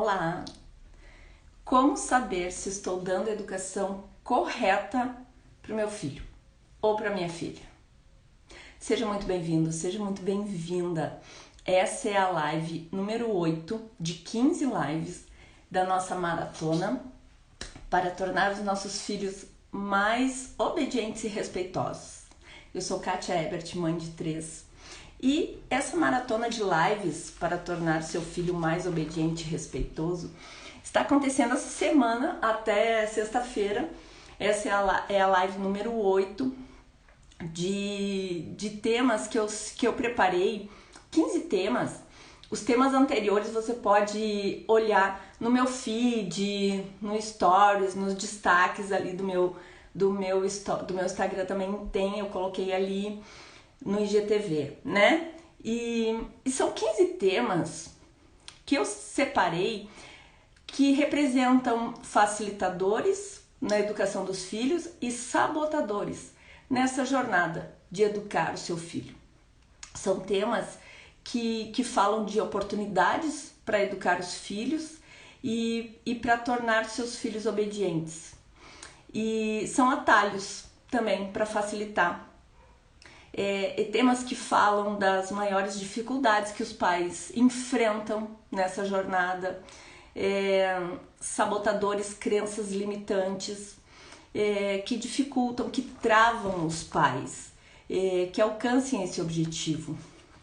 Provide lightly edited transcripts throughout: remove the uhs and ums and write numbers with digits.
Olá! Como saber se estou dando a educação correta para o meu filho ou para minha filha? Seja muito bem-vindo, seja muito bem-vinda. Essa é a live número 8 de 15 lives da nossa maratona para tornar os nossos filhos mais obedientes e respeitosos. Eu sou Kátia Ebert, mãe de 3. E essa maratona de lives para tornar seu filho mais obediente e respeitoso está acontecendo essa semana até sexta-feira. Essa é a live número 8 de temas que eu preparei, 15 temas. Os temas anteriores você pode olhar no meu feed, no stories, nos destaques ali do meu Instagram também tem, eu coloquei ali no IGTV, né? E são 15 temas que eu separei que representam facilitadores na educação dos filhos e sabotadores nessa jornada de educar o seu filho. São temas que falam de oportunidades para educar os filhos e para tornar seus filhos obedientes. E são atalhos também para facilitar. Temas que falam das maiores dificuldades que os pais enfrentam nessa jornada, sabotadores, crenças limitantes, que dificultam, que travam os pais, que alcancem esse objetivo,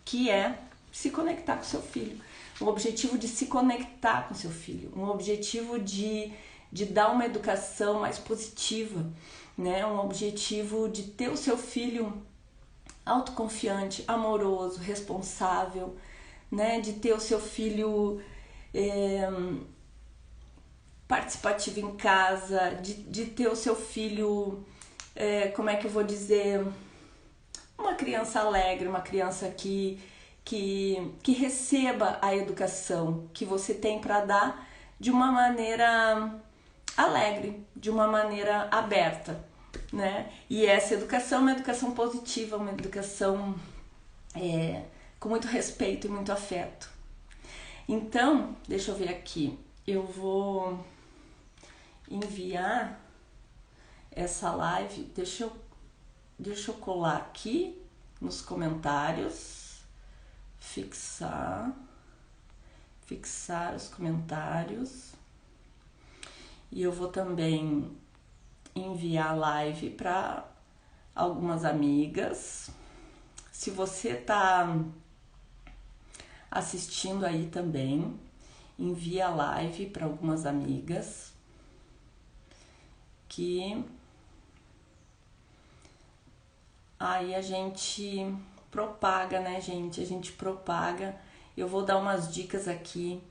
que é se conectar com seu filho, um objetivo de se conectar com seu filho, um objetivo de dar uma educação mais positiva, né? Um objetivo de ter o seu filho autoconfiante, amoroso, responsável, né? De ter o seu filho participativo em casa, de ter o seu filho, como é que eu vou dizer, uma criança alegre, uma criança que receba a educação que você tem para dar de uma maneira alegre, de uma maneira aberta, né? E essa educação é uma educação positiva, uma educação com muito respeito e muito afeto. Então, deixa eu ver aqui, eu vou enviar essa live, deixa eu colar aqui nos comentários, fixar os comentários, e eu vou também enviar a live para algumas amigas. Se você está assistindo aí também, envia a live para algumas amigas que aí a gente propaga, né, gente? A gente propaga. Eu vou dar umas dicas aqui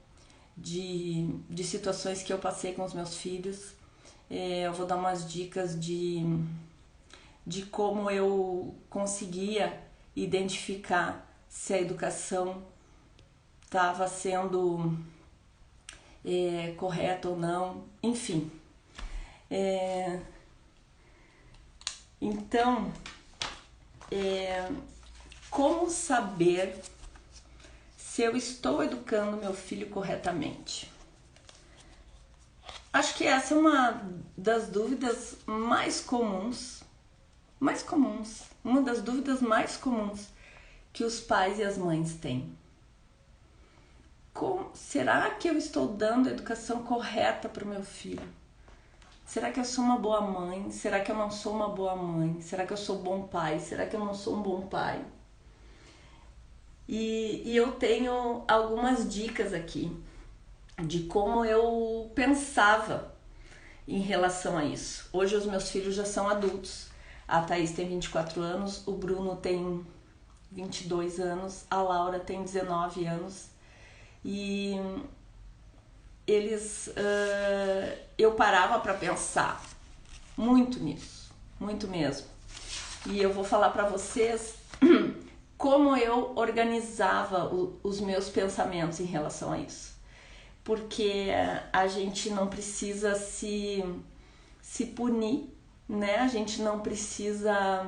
de situações que eu passei com os meus filhos. Eu vou dar umas dicas de como eu conseguia identificar se a educação estava sendo correta ou não, enfim. Então, como saber se eu estou educando meu filho corretamente? Acho que essa é uma das dúvidas mais comuns, uma das dúvidas mais comuns que os pais e as mães têm. Será que eu estou dando a educação correta para o meu filho? Será que eu sou uma boa mãe? Será que eu não sou uma boa mãe? Será que eu sou um bom pai? Será que eu não sou um bom pai? E eu tenho algumas dicas aqui de como eu pensava em relação a isso. Hoje os meus filhos já são adultos. A Thaís tem 24 anos, o Bruno tem 22 anos, a Laura tem 19 anos. E eles, eu parava para pensar muito nisso, muito mesmo. E eu vou falar para vocês como eu organizava os meus pensamentos em relação a isso. Porque a gente não precisa se punir, né? A gente não precisa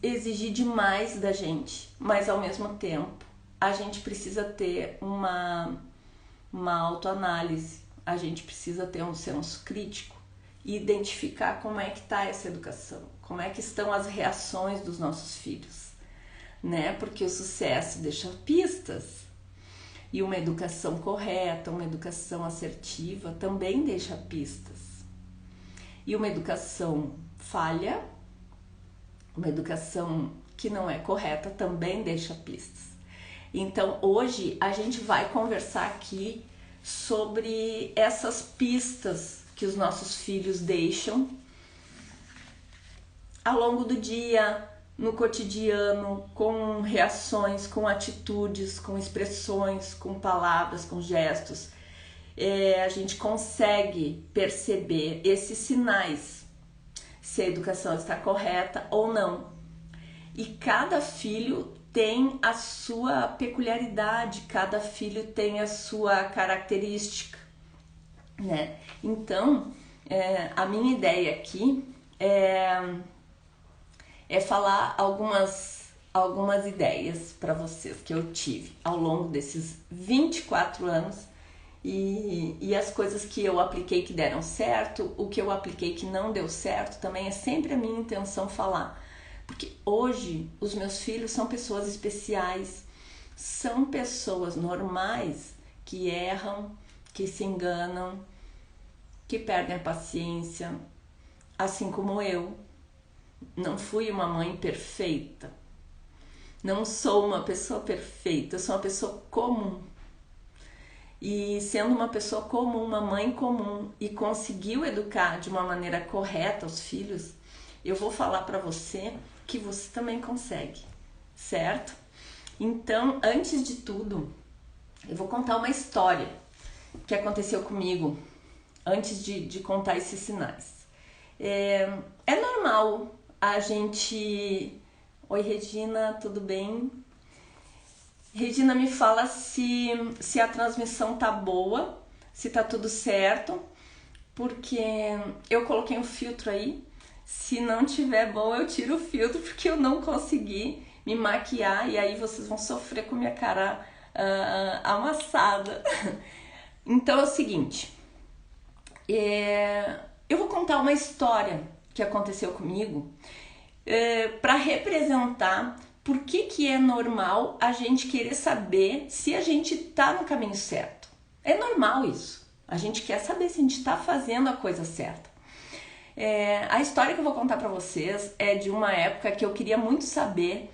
exigir demais da gente, mas ao mesmo tempo a gente precisa ter uma uma autoanálise, a gente precisa ter um senso crítico e identificar como é que está essa educação, como é que estão as reações dos nossos filhos, né? Porque o sucesso deixa pistas e uma educação correta, uma educação assertiva também deixa pistas. E uma educação falha, uma educação que não é correta também deixa pistas. Então hoje a gente vai conversar aqui sobre essas pistas que os nossos filhos deixam ao longo do dia, no cotidiano, com reações, com atitudes, com expressões, com palavras, com gestos. A gente consegue perceber esses sinais, se a educação está correta ou não. E cada filho tem a sua peculiaridade, cada filho tem a sua característica, né? Então, a minha ideia aqui é falar algumas ideias para vocês que eu tive ao longo desses 24 anos e as coisas que eu apliquei que deram certo, o que eu apliquei que não deu certo, também é sempre a minha intenção falar. Porque hoje os meus filhos são pessoas especiais, são pessoas normais que erram, que se enganam, que perdem a paciência, assim como eu. Não fui uma mãe perfeita, não sou uma pessoa perfeita, eu sou uma pessoa comum. E sendo uma pessoa comum, uma mãe comum, e conseguiu educar de uma maneira correta os filhos, eu vou falar para você que você também consegue, certo? Então, antes de tudo, eu vou contar uma história que aconteceu comigo antes de contar esses sinais. É normal a gente... Oi, Regina, tudo bem? Regina, me fala se a transmissão tá boa, se tá tudo certo, porque eu coloquei um filtro aí. Se não tiver bom, eu tiro o filtro, porque eu não consegui me maquiar e aí vocês vão sofrer com minha cara amassada. Então é o seguinte, eu vou contar uma história que aconteceu comigo para representar por que é normal a gente querer saber se a gente tá no caminho certo. É normal isso. A gente quer saber se a gente tá fazendo a coisa certa. A história que eu vou contar para vocês é de uma época que eu queria muito saber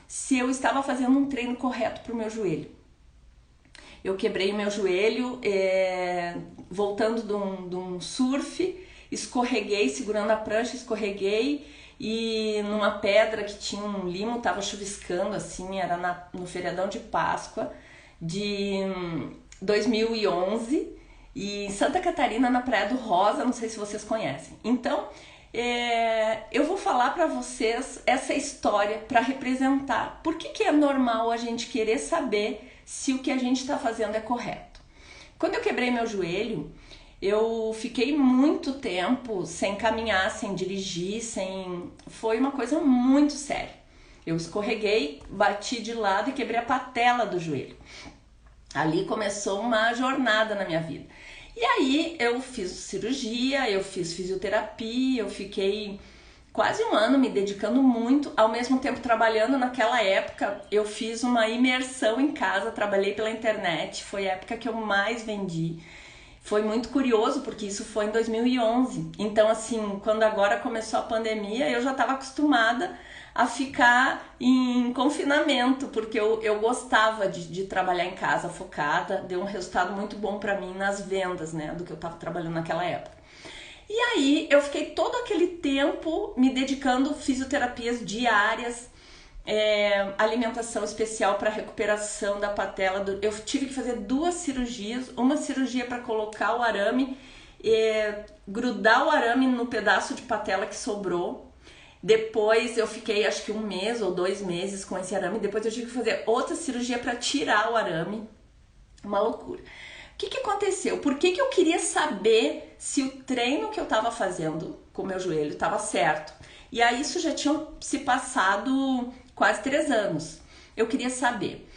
se eu estava fazendo um treino correto para o meu joelho. Eu quebrei o meu joelho voltando de um surf, escorreguei, segurando a prancha, escorreguei e numa pedra que tinha um limo, tava chuviscando assim, era no feriadão de Páscoa de 2011 e em Santa Catarina, na Praia do Rosa, não sei se vocês conhecem. Então, eu vou falar para vocês essa história para representar por que é normal a gente querer saber se o que a gente está fazendo é correto. Quando eu quebrei meu joelho, eu fiquei muito tempo sem caminhar, sem dirigir, foi uma coisa muito séria. Eu escorreguei, bati de lado e quebrei a patela do joelho. Ali começou uma jornada na minha vida. E aí eu fiz cirurgia, eu fiz fisioterapia, eu fiquei quase um ano me dedicando muito, ao mesmo tempo trabalhando. Naquela época eu fiz uma imersão em casa, trabalhei pela internet, foi a época que eu mais vendi. Foi muito curioso porque isso foi em 2011, então assim, quando agora começou a pandemia, eu já estava acostumada a ficar em confinamento, porque eu gostava de trabalhar em casa focada, deu um resultado muito bom para mim nas vendas, né, do que eu estava trabalhando naquela época. E aí eu fiquei todo aquele tempo me dedicando a fisioterapias diárias, alimentação especial para recuperação da patela. Eu tive que fazer 2 cirurgias, uma cirurgia para colocar o arame, grudar o arame no pedaço de patela que sobrou. Depois eu fiquei acho que 1 mês ou 2 meses com esse arame, depois eu tive que fazer outra cirurgia para tirar o arame. Uma loucura. O que aconteceu? Por que eu queria saber se o treino que eu estava fazendo com o meu joelho estava certo? E aí isso já tinha se passado quase 3 anos. Eu queria saber.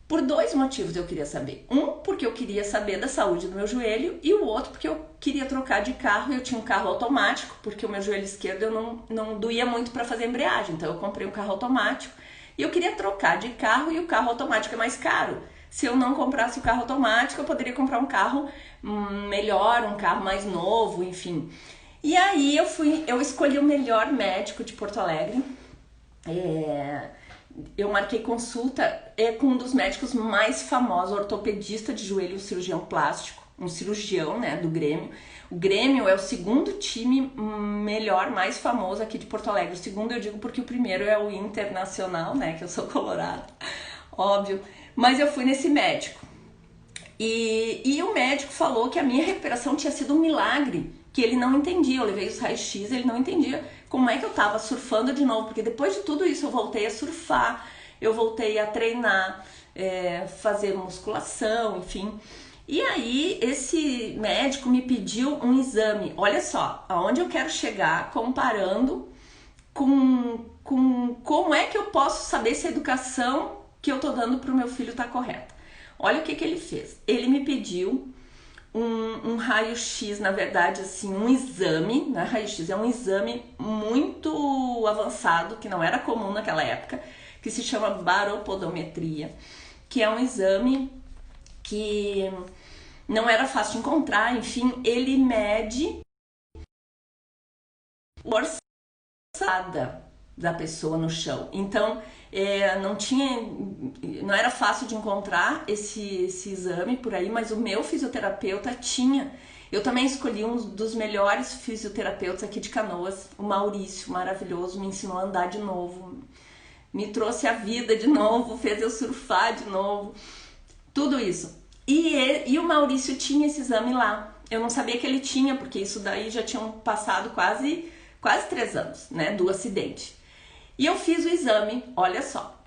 Por 2 motivos eu queria saber. Um, porque porque eu queria saber da saúde do meu joelho e o outro porque eu queria trocar de carro. Eu tinha um carro automático, porque o meu joelho esquerdo eu não doía muito para fazer embreagem, então eu comprei um carro automático e eu queria trocar de carro e o carro automático é mais caro. Se eu não comprasse o carro automático, eu poderia comprar um carro melhor, um carro mais novo, enfim. E aí eu escolhi o melhor médico de Porto Alegre. Eu marquei consulta com um dos médicos mais famosos, ortopedista de joelho, um cirurgião plástico, um cirurgião, né, do Grêmio. O Grêmio é o segundo time melhor, mais famoso aqui de Porto Alegre. O segundo eu digo porque o primeiro é o Internacional, né, que eu sou colorada, óbvio. Mas eu fui nesse médico. E o médico falou que a minha recuperação tinha sido um milagre, que ele não entendia. Eu levei os raios-x, ele não entendia como é que eu tava surfando de novo, porque depois de tudo isso eu voltei a surfar, eu voltei a treinar, fazer musculação, enfim. E aí esse médico me pediu um exame. Olha só, aonde eu quero chegar comparando com como é que eu posso saber se a educação que eu tô dando pro meu filho tá correta. Olha o que ele fez. Ele me pediu um raio-x, na verdade, assim, um exame, né? Raio-x é um exame muito avançado, que não era comum naquela época, que se chama baropodometria, que é um exame que não era fácil de encontrar, enfim, ele mede a forçada da pessoa no chão. Então, não era fácil de encontrar esse exame por aí, mas o meu fisioterapeuta tinha. Eu também escolhi um dos melhores fisioterapeutas aqui de Canoas, o Maurício, maravilhoso, me ensinou a andar de novo, me trouxe a vida de novo, fez eu surfar de novo, tudo isso. E o Maurício tinha esse exame lá. Eu não sabia que ele tinha, porque isso daí já tinham passado quase 3 anos, né, do acidente. E eu fiz o exame, olha só.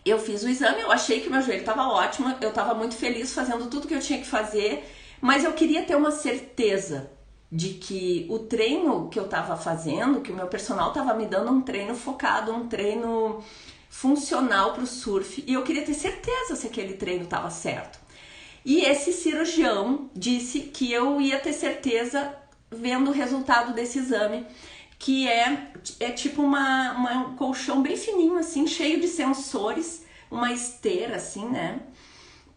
Eu fiz o exame, eu achei que meu joelho estava ótimo, eu estava muito feliz fazendo tudo que eu tinha que fazer, mas eu queria ter uma certeza de que o treino que eu estava fazendo, que o meu personal estava me dando um treino focado, um treino funcional para o surf, e eu queria ter certeza se aquele treino estava certo. E esse cirurgião disse que eu ia ter certeza vendo o resultado desse exame, que é tipo um colchão bem fininho, assim, cheio de sensores, uma esteira, assim, né,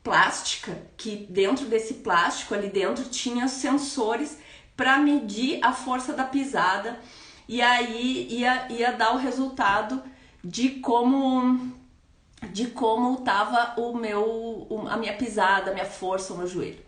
plástica, que dentro desse plástico, ali dentro, tinha sensores para medir a força da pisada, e aí ia dar o resultado de como tava a minha pisada, a minha força, o meu joelho.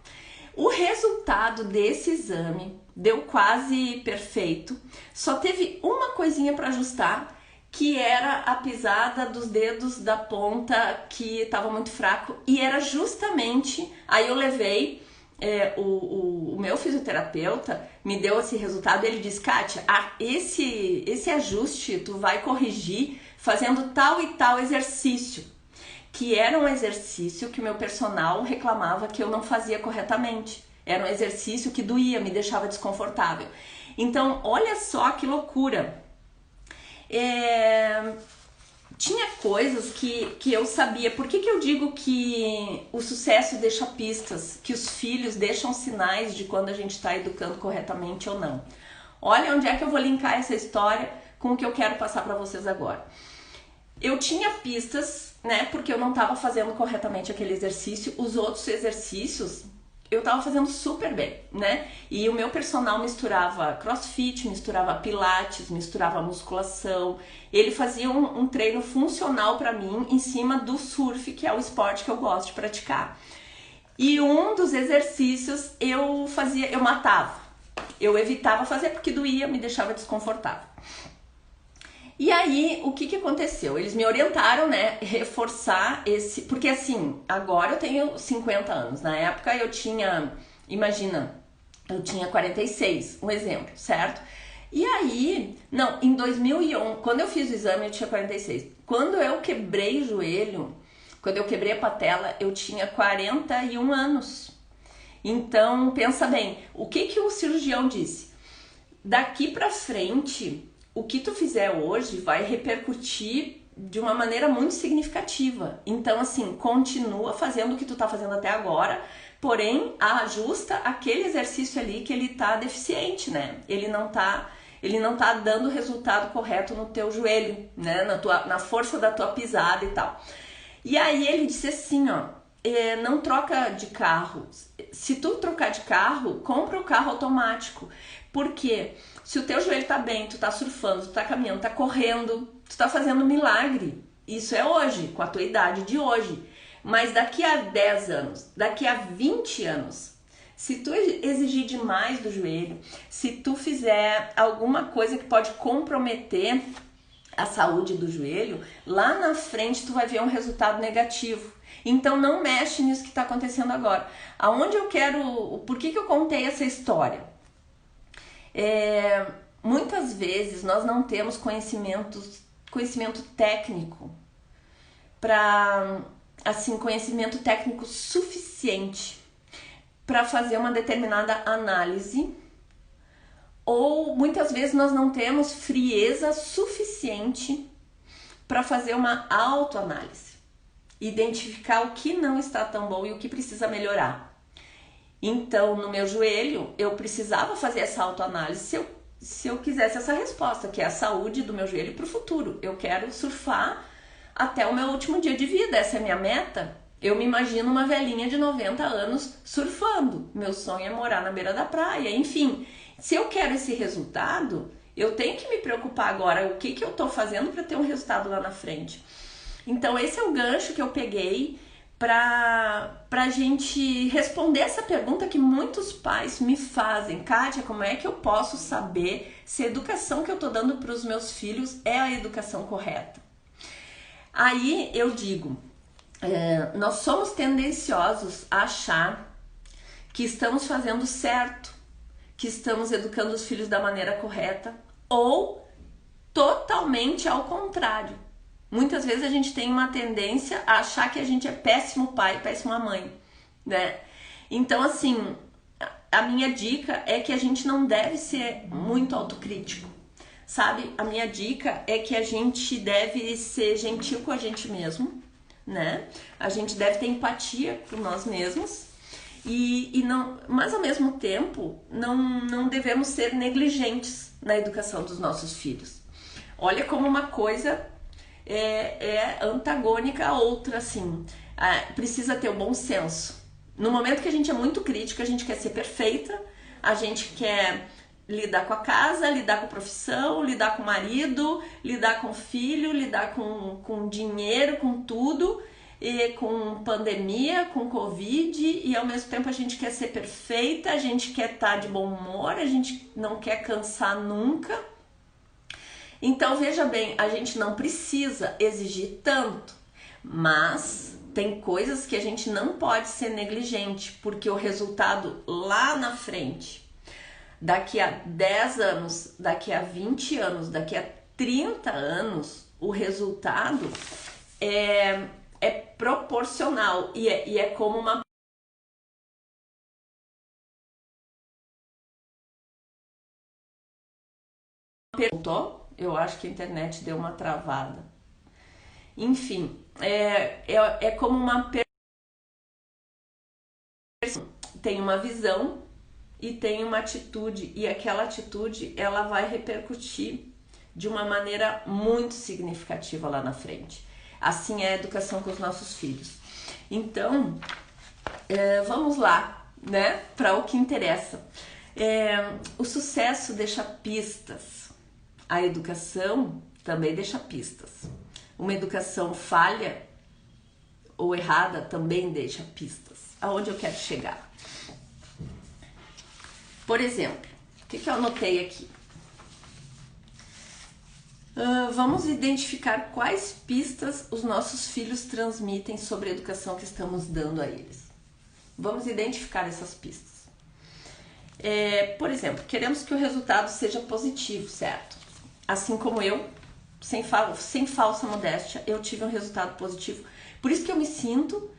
O resultado desse exame deu quase perfeito, só teve uma coisinha para ajustar, que era a pisada dos dedos da ponta, que estava muito fraco, e era justamente, aí eu levei, o meu fisioterapeuta me deu esse resultado, ele disse, Kátia, esse ajuste tu vai corrigir fazendo tal e tal exercício, que era um exercício que o meu personal reclamava que eu não fazia corretamente. Era um exercício que doía, me deixava desconfortável. Então, olha só que loucura. Tinha coisas que eu sabia. Por que eu digo que o sucesso deixa pistas, que os filhos deixam sinais de quando a gente está educando corretamente ou não? Olha onde é que eu vou linkar essa história com o que eu quero passar para vocês agora. Eu tinha pistas, né, porque eu não estava fazendo corretamente aquele exercício. Os outros exercícios eu estava fazendo super bem, né? E o meu personal misturava crossfit, misturava pilates, misturava musculação. Ele fazia um treino funcional para mim em cima do surf, que é o esporte que eu gosto de praticar. E um dos exercícios eu matava. Eu evitava fazer porque doía, me deixava desconfortável. E aí, o que aconteceu? Eles me orientaram, né, reforçar esse... Porque assim, agora eu tenho 50 anos. Na época eu tinha, imagina, eu tinha 46, um exemplo, certo? E aí, não, em 2011, quando eu fiz o exame eu tinha 46. Quando eu quebrei o joelho, quando eu quebrei a patela, eu tinha 41 anos. Então, pensa bem, o que o cirurgião disse? Daqui pra frente... O que tu fizer hoje vai repercutir de uma maneira muito significativa. Então, assim, continua fazendo o que tu tá fazendo até agora, porém ajusta aquele exercício ali que ele tá deficiente, né? Ele não tá dando o resultado correto no teu joelho, né? Na força da tua pisada e tal. E aí ele disse assim, ó, não troca de carro. Se tu trocar de carro, compra o carro automático. Porque se o teu joelho tá bem, tu tá surfando, tu tá caminhando, tá correndo, tu tá fazendo milagre. Isso é hoje, com a tua idade de hoje. Mas daqui a 10 anos, daqui a 20 anos, se tu exigir demais do joelho, se tu fizer alguma coisa que pode comprometer a saúde do joelho, lá na frente tu vai ver um resultado negativo. Então não mexe nisso que está acontecendo agora. Por que eu contei essa história? Muitas vezes nós não temos conhecimento técnico conhecimento técnico suficiente para fazer uma determinada análise, ou muitas vezes nós não temos frieza suficiente para fazer uma autoanálise, identificar o que não está tão bom e o que precisa melhorar. Então, no meu joelho, eu precisava fazer essa autoanálise se eu quisesse essa resposta, que é a saúde do meu joelho para o futuro. Eu quero surfar até o meu último dia de vida, essa é a minha meta. Eu me imagino uma velhinha de 90 anos surfando. Meu sonho é morar na beira da praia, enfim. Se eu quero esse resultado, eu tenho que me preocupar agora o que eu estou fazendo para ter um resultado lá na frente. Então esse é o gancho que eu peguei para a gente responder essa pergunta que muitos pais me fazem. Kátia, como é que eu posso saber se a educação que eu estou dando para os meus filhos é a educação correta? Aí eu digo, nós somos tendenciosos a achar que estamos fazendo certo, que estamos educando os filhos da maneira correta, ou totalmente ao contrário. Muitas vezes a gente tem uma tendência a achar que a gente é péssimo pai, péssima mãe, né? Então, assim, a minha dica é que a gente não deve ser muito autocrítico, sabe? A minha dica é que a gente deve ser gentil com a gente mesmo, né? A gente deve ter empatia por nós mesmos, mas ao mesmo tempo não devemos ser negligentes na educação dos nossos filhos. Olha como uma coisa é antagônica a outra, assim. Precisa ter o bom senso. No momento que a gente é muito crítico, a gente quer ser perfeita, a gente quer lidar com a casa, lidar com a profissão, lidar com o marido, lidar com o filho, lidar com dinheiro, com tudo, e com pandemia, com Covid, e ao mesmo tempo a gente quer ser perfeita, a gente quer estar de bom humor, a gente não quer cansar nunca. Então veja bem, a gente não precisa exigir tanto, mas tem coisas que a gente não pode ser negligente, porque o resultado lá na frente, daqui a 10 anos, daqui a 20 anos, daqui a 30 anos, o resultado é proporcional e é como uma pergunta. Eu acho que a internet deu uma travada. Enfim, é como uma tem uma visão e tem uma atitude, e aquela atitude ela vai repercutir de uma maneira muito significativa lá na frente. Assim é a educação com os nossos filhos. Então, vamos lá, né, para o que interessa. O sucesso deixa pistas. A educação também deixa pistas. Uma educação falha ou errada também deixa pistas. Aonde eu quero chegar? Por exemplo, o que eu anotei aqui? Vamos identificar quais pistas os nossos filhos transmitem sobre a educação que estamos dando a eles. Vamos identificar essas pistas. Por exemplo, queremos que o resultado seja positivo, certo? Assim como eu, sem falsa modéstia, eu tive um resultado positivo. Por isso que eu me sinto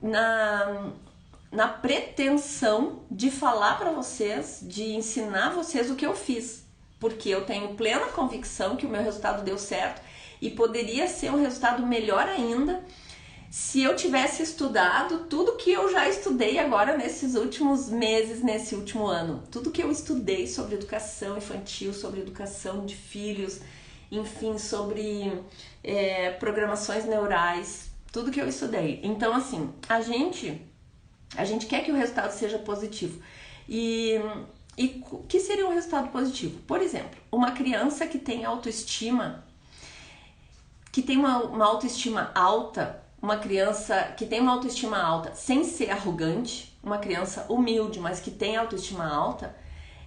na pretensão de falar para vocês, de ensinar vocês o que eu fiz. Porque eu tenho plena convicção que o meu resultado deu certo e poderia ser um resultado melhor ainda se eu tivesse estudado tudo que eu já estudei agora nesses últimos meses, nesse último ano. Tudo que eu estudei sobre educação infantil, sobre educação de filhos, enfim, sobre programações neurais, tudo que eu estudei. Então, assim, a gente quer que o resultado seja positivo. E o que seria um resultado positivo? Por exemplo, uma criança que tem autoestima, que tem uma autoestima alta, uma criança que tem uma autoestima alta sem ser arrogante, uma criança humilde, mas que tem autoestima alta,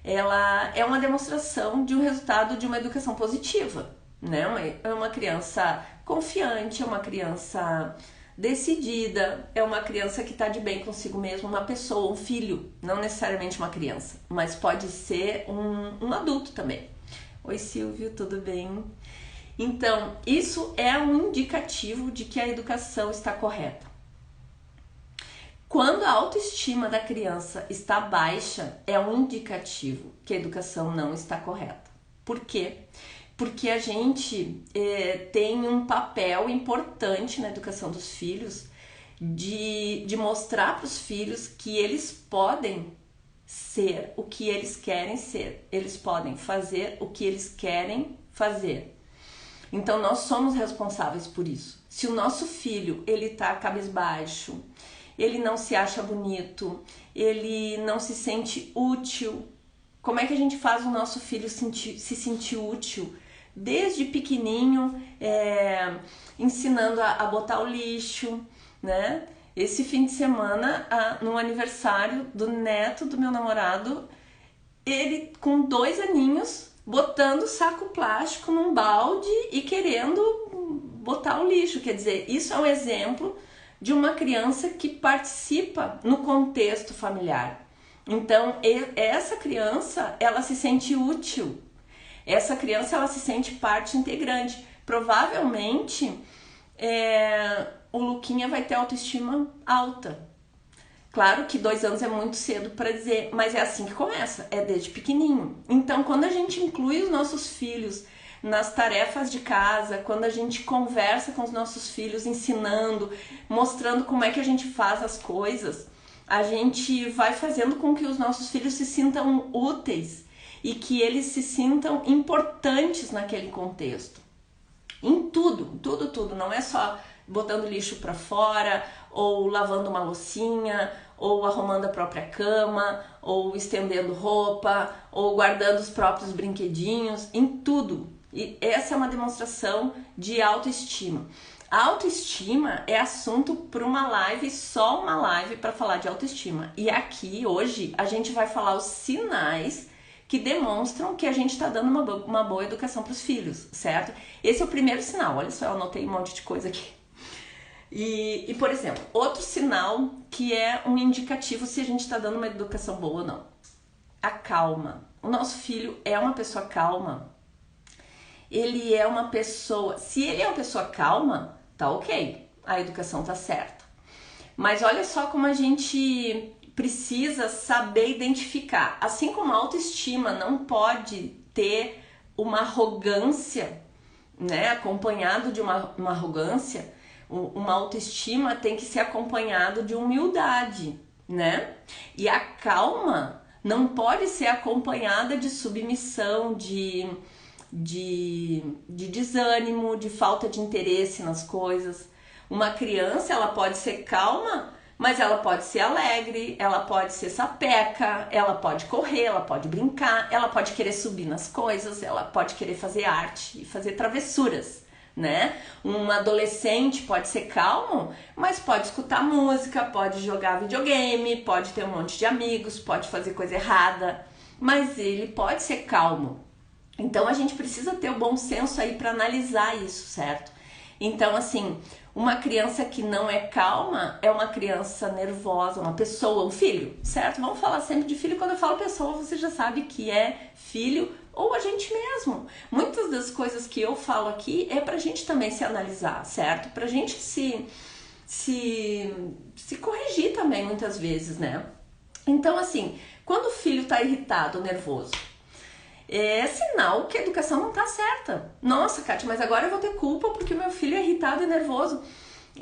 ela é uma demonstração de um resultado de uma educação positiva, né? É uma criança confiante, é uma criança decidida, é uma criança que está de bem consigo mesma, uma pessoa, um filho, não necessariamente uma criança, mas pode ser um adulto também. Oi Silvio, tudo bem? Então, isso é um indicativo de que a educação está correta. Quando a autoestima da criança está baixa, é um indicativo que a educação não está correta. Por quê? Porque a gente tem um papel importante na educação dos filhos de mostrar para os filhos que eles podem ser o que eles querem ser, eles podem fazer o que eles querem fazer. Então nós somos responsáveis por isso. Se o nosso filho ele tá cabisbaixo, ele não se acha bonito, ele não se sente útil, como é que a gente faz o nosso filho se sentir útil? Desde pequenininho, ensinando a botar o lixo, né? Esse fim de semana, no aniversário do neto do meu namorado, ele com 2 aninhos, botando saco plástico num balde e querendo botar o lixo. Quer dizer, isso é um exemplo de uma criança que participa no contexto familiar. Então, essa criança, ela se sente útil. Essa criança, ela se sente parte integrante. Provavelmente, o Luquinha vai ter autoestima alta. Claro que 2 anos é muito cedo para dizer, mas é assim que começa, é desde pequenininho. Então, quando a gente inclui os nossos filhos nas tarefas de casa, quando a gente conversa com os nossos filhos, ensinando, mostrando como é que a gente faz as coisas, a gente vai fazendo com que os nossos filhos se sintam úteis e que eles se sintam importantes naquele contexto. Em tudo, tudo. Não é só botando lixo para fora, ou lavando uma loucinha, ou arrumando a própria cama, ou estendendo roupa, ou guardando os próprios brinquedinhos, em tudo. E essa é uma demonstração de autoestima. A autoestima é assunto para uma live, só uma live para falar de autoestima. E aqui, hoje, a gente vai falar os sinais que demonstram que a gente está dando uma boa educação para os filhos, certo? Esse é o primeiro sinal. Olha só, eu anotei um monte de coisa aqui. E, por exemplo, outro sinal que é um indicativo se a gente está dando uma educação boa ou não. A calma. O nosso filho é uma pessoa calma. Ele é uma pessoa... Se ele é uma pessoa calma, tá ok. A educação tá certa. Mas olha só como a gente precisa saber identificar. Assim como a autoestima não pode ter uma arrogância, né? Acompanhado de uma arrogância... Uma autoestima tem que ser acompanhado de humildade, né? E a calma não pode ser acompanhada de submissão, de desânimo, de falta de interesse nas coisas. Uma criança, ela pode ser calma, mas ela pode ser alegre, ela pode ser sapeca, ela pode correr, ela pode brincar, ela pode querer subir nas coisas, ela pode querer fazer arte e fazer travessuras. Né? Um adolescente pode ser calmo, mas pode escutar música, pode jogar videogame, pode ter um monte de amigos, pode fazer coisa errada, mas ele pode ser calmo. Então a gente precisa ter o bom senso aí para analisar isso, certo? Então, assim, uma criança que não é calma é uma criança nervosa, uma pessoa, um filho, certo? Vamos falar sempre de filho. Quando eu falo pessoa, você já sabe que é filho ou a gente mesmo. Muitas das coisas que eu falo aqui é pra gente também se analisar, certo? Pra gente se corrigir também muitas vezes, né? Então, assim, quando o filho tá irritado, nervoso, é sinal que a educação não tá certa. Nossa, Kátia, mas agora eu vou ter culpa porque o meu filho é irritado e nervoso.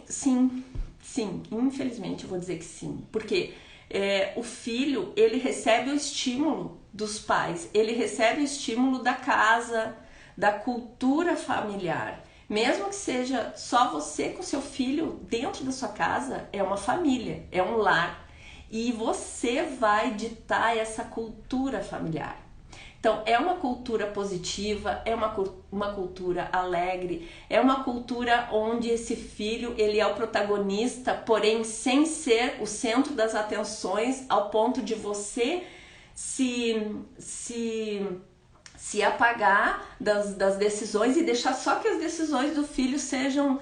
Sim, sim, infelizmente eu vou dizer que sim, porque o filho, ele recebe o estímulo dos pais, ele recebe o estímulo da casa, da cultura familiar. Mesmo que seja só você com seu filho dentro da sua casa, é uma família, é um lar. E você vai ditar essa cultura familiar. Então, é uma cultura positiva, é uma cultura alegre, é uma cultura onde esse filho ele é o protagonista, porém sem ser o centro das atenções, ao ponto de você se apagar das decisões e deixar só que as decisões do filho sejam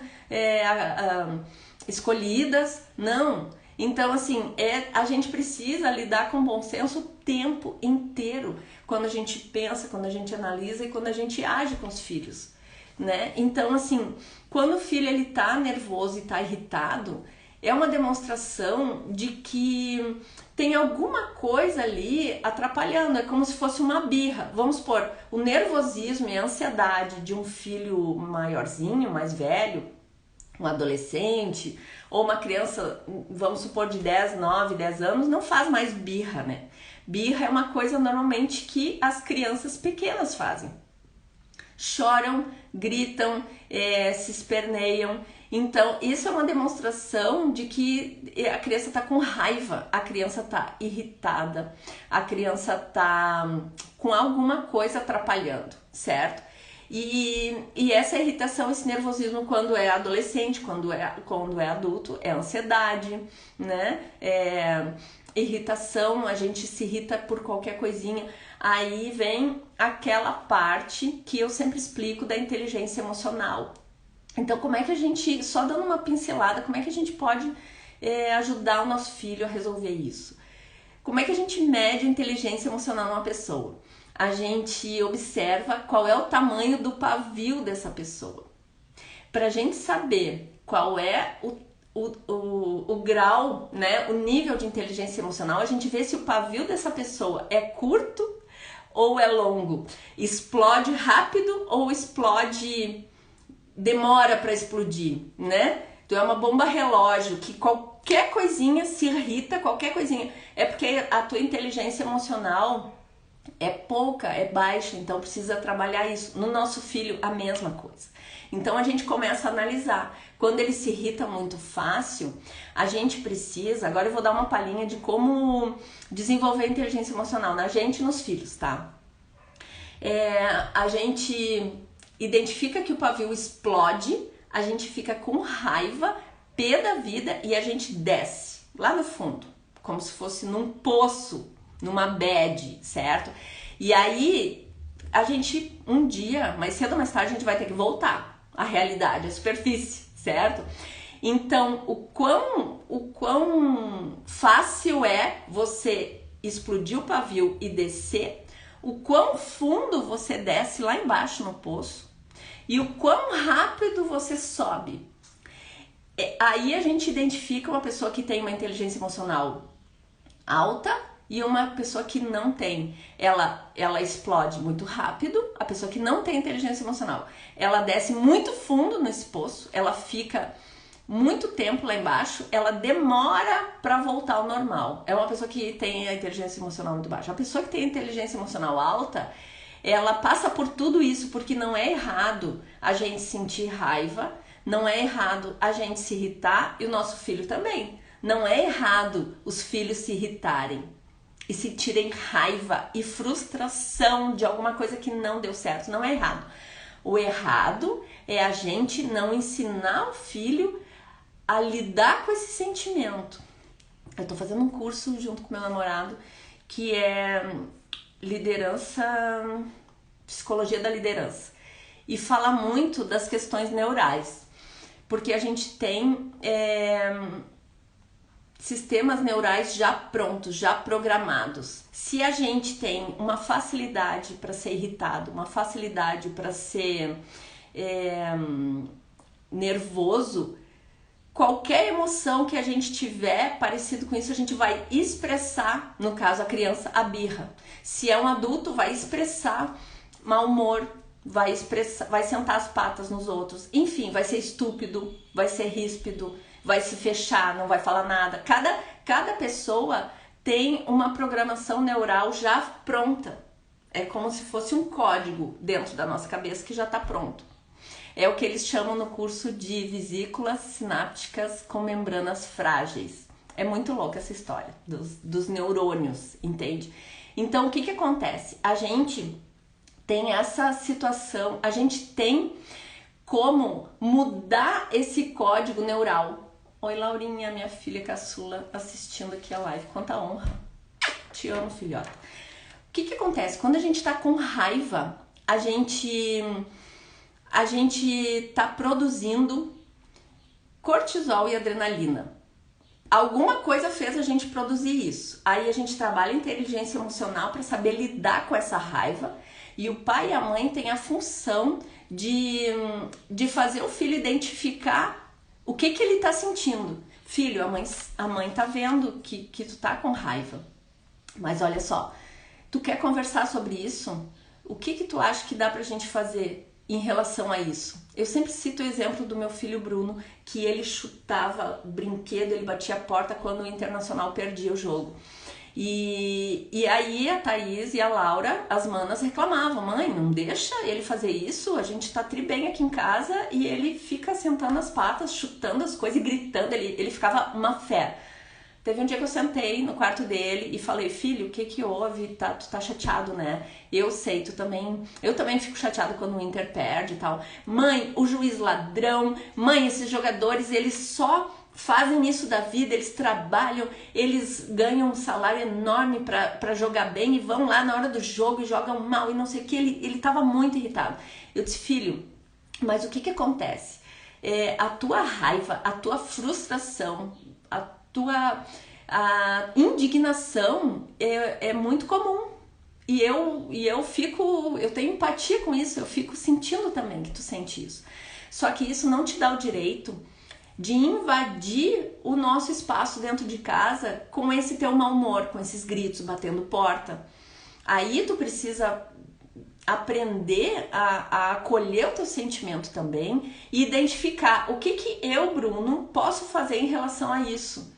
escolhidas. Não. Então, assim, a gente precisa lidar com bom senso o tempo inteiro, quando a gente pensa, quando a gente analisa e quando a gente age com os filhos, né? Então, assim, quando o filho ele tá nervoso e tá irritado, é uma demonstração de que tem alguma coisa ali atrapalhando, é como se fosse uma birra. Vamos supor, o nervosismo e a ansiedade de um filho maiorzinho, mais velho, um adolescente ou uma criança, vamos supor, de 10, 9, 10 anos, não faz mais birra, né? Birra é uma coisa normalmente que as crianças pequenas fazem. Choram, gritam, se esperneiam. Então, isso é uma demonstração de que a criança está com raiva, a criança está irritada, a criança está com alguma coisa atrapalhando, certo? E essa irritação, esse nervosismo quando é adolescente, quando é adulto, é ansiedade, né? Irritação, a gente se irrita por qualquer coisinha. Aí vem aquela parte que eu sempre explico da inteligência emocional. Então, como é que a gente, só dando uma pincelada, como é que a gente pode ajudar o nosso filho a resolver isso? Como é que a gente mede a inteligência emocional numa pessoa? A gente observa qual é o tamanho do pavio dessa pessoa. Para a gente saber qual é o grau, né, o nível de inteligência emocional, a gente vê se o pavio dessa pessoa é curto ou é longo. Explode rápido ou demora para explodir, né? Então é uma bomba relógio que qualquer coisinha se irrita, qualquer coisinha. É porque a tua inteligência emocional é pouca, é baixa, então precisa trabalhar isso. No nosso filho, a mesma coisa. Então a gente começa a analisar. Quando ele se irrita muito fácil, a gente precisa... Agora eu vou dar uma palhinha de como desenvolver a inteligência emocional na gente e nos filhos, tá? A gente identifica que o pavio explode, a gente fica com raiva, pé da vida e a gente desce lá no fundo, como se fosse num poço, numa bad, certo? E aí, a gente, um dia, mais cedo ou mais tarde, a gente vai ter que voltar à realidade, à superfície, certo? Então, o quão fácil é você explodir o pavio e descer, o quão fundo você desce lá embaixo no poço e o quão rápido você sobe. Aí a gente identifica uma pessoa que tem uma inteligência emocional alta e uma pessoa que não tem. Ela explode muito rápido. A pessoa que não tem inteligência emocional, ela desce muito fundo nesse poço, ela fica muito tempo lá embaixo, ela demora para voltar ao normal. É uma pessoa que tem a inteligência emocional muito baixa. A pessoa que tem a inteligência emocional alta, ela passa por tudo isso, porque não é errado a gente sentir raiva, não é errado a gente se irritar, e o nosso filho também. Não é errado os filhos se irritarem e sentirem raiva e frustração de alguma coisa que não deu certo. Não é errado. O errado é a gente não ensinar o filho a lidar com esse sentimento. Eu tô fazendo um curso junto com meu namorado que é psicologia da liderança, e fala muito das questões neurais, porque a gente tem sistemas neurais já prontos, já programados. Se a gente tem uma facilidade para ser irritado, uma facilidade para ser nervoso, qualquer emoção que a gente tiver parecido com isso, a gente vai expressar, no caso a criança, a birra. Se é um adulto, vai expressar mau humor, vai expressar, vai sentar as patas nos outros, enfim, vai ser estúpido, vai ser ríspido, vai se fechar, não vai falar nada. Cada pessoa tem uma programação neural já pronta. É como se fosse um código dentro da nossa cabeça que já está pronto. É o que eles chamam no curso de vesículas sinápticas com membranas frágeis. É muito louca essa história dos neurônios, entende? Então, o que acontece? A gente tem essa situação, a gente tem como mudar esse código neural. Oi, Laurinha, minha filha caçula, assistindo aqui a live. Quanta honra. Te amo, filhota. O que acontece? Quando a gente tá com raiva, a gente tá produzindo cortisol e adrenalina. Alguma coisa fez a gente produzir isso. Aí a gente trabalha inteligência emocional para saber lidar com essa raiva. E o pai e a mãe têm a função de fazer o filho identificar o que ele está sentindo. Filho, a mãe tá vendo que tu tá com raiva. Mas olha só, tu quer conversar sobre isso? O que tu acha que dá pra gente fazer em relação a isso? Eu sempre cito o exemplo do meu filho Bruno, que ele chutava brinquedo, ele batia a porta quando o Internacional perdia o jogo. E aí a Thaís e a Laura, as manas, reclamavam: mãe, não deixa ele fazer isso, a gente tá tri bem aqui em casa, e ele fica sentando as patas, chutando as coisas e gritando, ele ficava uma fera. Teve um dia que eu sentei no quarto dele e falei: filho, o que houve? Tu tá chateado, né? Eu sei, eu também fico chateado quando o Inter perde e tal. Mãe, o juiz ladrão, mãe, esses jogadores, eles só fazem isso da vida, eles trabalham, eles ganham um salário enorme pra jogar bem e vão lá na hora do jogo e jogam mal e não sei o que. Ele tava muito irritado. Eu disse: filho, mas o que acontece? A tua raiva, a tua frustração, a indignação é muito comum. E eu tenho empatia com isso, eu fico sentindo também que tu sente isso. Só que isso não te dá o direito de invadir o nosso espaço dentro de casa com esse teu mau humor, com esses gritos, batendo porta. Aí tu precisa aprender a acolher o teu sentimento também e identificar o que eu, Bruno, posso fazer em relação a isso.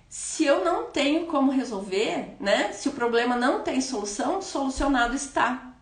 Se eu não tenho como resolver, né? Se o problema não tem solução, solucionado está.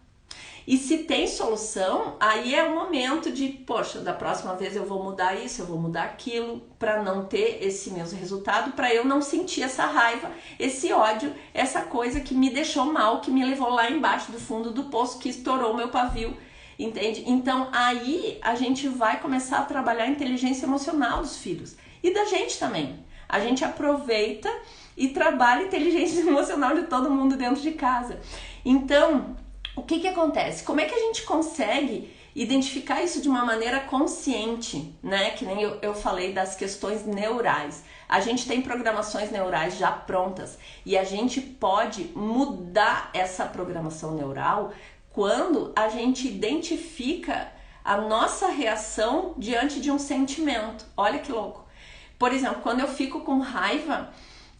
E se tem solução, aí é o momento de, poxa, da próxima vez eu vou mudar isso, eu vou mudar aquilo, para não ter esse mesmo resultado, para eu não sentir essa raiva, esse ódio, essa coisa que me deixou mal, que me levou lá embaixo do fundo do poço, que estourou meu pavio, entende? Então aí a gente vai começar a trabalhar a inteligência emocional dos filhos e da gente também. A gente aproveita e trabalha a inteligência emocional de todo mundo dentro de casa. Então, o que acontece? Como é que a gente consegue identificar isso de uma maneira consciente, né? Que nem eu falei das questões neurais. A gente tem programações neurais já prontas e a gente pode mudar essa programação neural quando a gente identifica a nossa reação diante de um sentimento. Olha que louco! Por exemplo, quando eu fico com raiva,